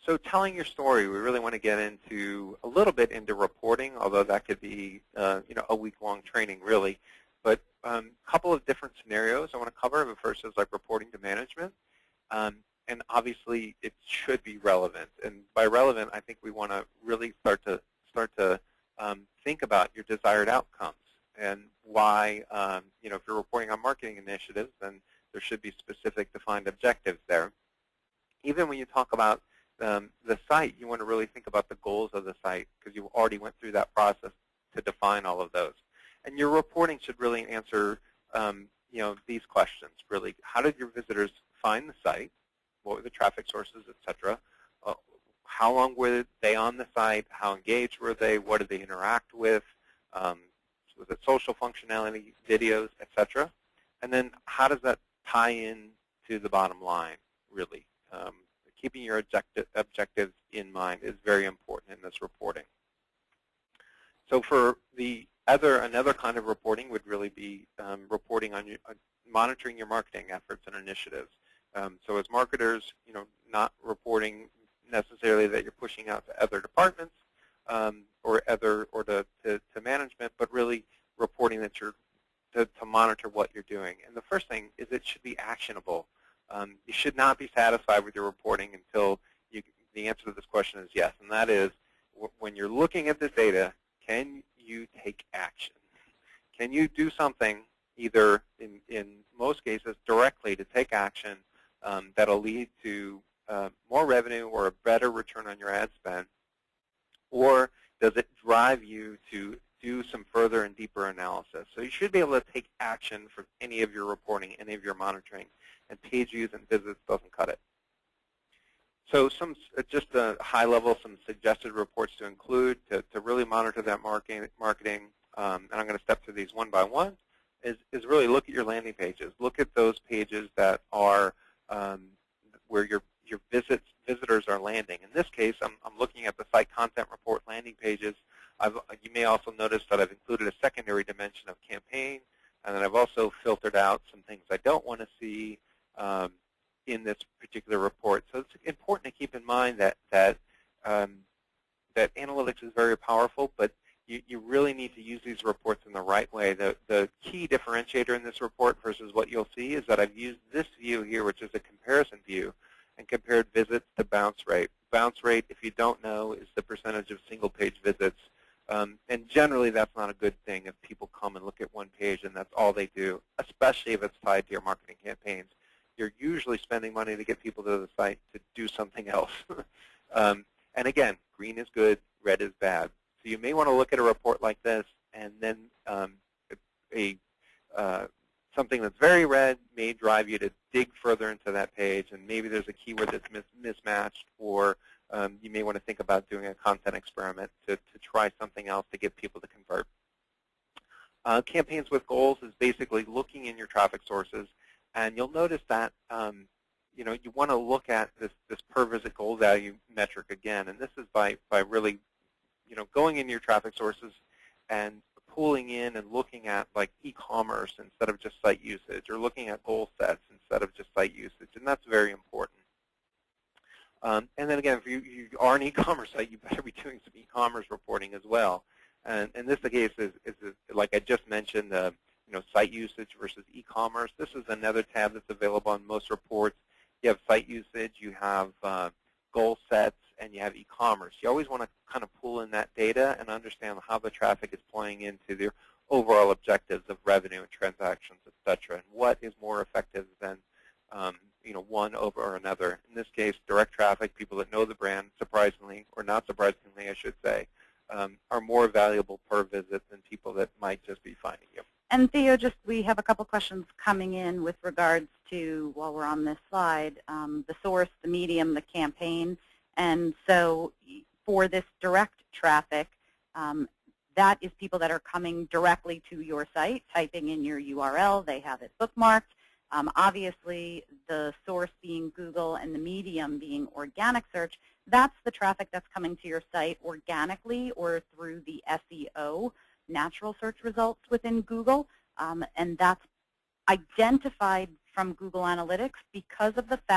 So telling your story, we really want to get into a little bit into reporting, although that could be a week-long training really. But a couple of different scenarios I want to cover. The first is like reporting to management, and obviously it should be relevant. And by relevant, I think we want to really start to think about your desired outcomes and why. If you're reporting on marketing initiatives, then there should be specific defined objectives there. Even when you talk about the site, you want to really think about the goals of the site because you already went through that process to define all of those. And your reporting should really answer these questions, really. How did your visitors find the site? What were the traffic sources, et cetera? How long were they on the site? How engaged were they? What did they interact with? Was it social functionality, videos, et cetera? And then how does that tie in to the bottom line, really? Keeping your objectives in mind is very important in this reporting. So for another kind of reporting would really be reporting on monitoring your marketing efforts and initiatives. So as marketers, not reporting necessarily that you're pushing out to other departments or to management, but really reporting that you're to monitor what you're doing. And the first thing is it should be actionable. You should not be satisfied with your reporting until the answer to this question is yes, and that is when you're looking at this data, can you take action? Can you do something either, in most cases, directly to take action that'll lead to more revenue or a better return on your ad spend, or does it drive you to do some further and deeper analysis? So you should be able to take action for any of your reporting, any of your monitoring, and page views and visits doesn't cut it. So just a high level, some suggested reports to include to really monitor that marketing, and I'm going to step through these one by one, is really look at your landing pages. Look at those pages that are where your visitors are landing. In this case, I'm looking at the site content report landing pages. You may also notice that I've included a secondary dimension of campaign, and then I've also filtered out some things I don't want to see in this particular report. So it's important to keep in mind that analytics is very powerful, but you really need to use these reports in the right way. The key differentiator in this report versus what you'll see is that I've used this view here, which is a comparison view, and compared visits to bounce rate. Bounce rate, if you don't know, is the percentage of single-page visits. And generally, that's not a good thing if people come and look at one page and that's all they do, especially if it's tied to your marketing campaigns. You're usually spending money to get people to the site to do something else. And again, green is good, red is bad. So you may want to look at a report like this, and then something that's very red may drive you to dig further into that page, and maybe there's a keyword that's mismatched, or you may want to think about doing a content experiment to try something else to get people to convert. Campaigns with goals is basically looking in your traffic sources, and you'll notice that you want to look at this per visit goal value metric again, and this is by really going in your traffic sources and pulling in and looking at like e-commerce instead of just site usage, or looking at goal sets instead of just site usage, and that's very important. And then again, if you are an e-commerce site, you better be doing some e-commerce reporting as well. And this case is like I just mentioned, site usage versus e-commerce. This is another tab that's available on most reports. You have site usage, you have goal sets, and you have e-commerce. You always want to kind of pull in that data and understand how the traffic is playing into their overall objectives of revenue and transactions, et cetera, and what is more effective than one over another. In this case, direct traffic, people that know the brand, surprisingly, or not surprisingly, I should say, are more valuable per visit than people that might just be finding you. And Theo, we have a couple questions coming in with regards to, while we're on this slide, the source, the medium, the campaign. And so for this direct traffic, that is people that are coming directly to your site, typing in your URL. They have it bookmarked. Obviously, the source being Google and the medium being organic search, that's the traffic that's coming to your site organically or through the SEO, natural search results within Google. And that's identified from Google Analytics because of the fact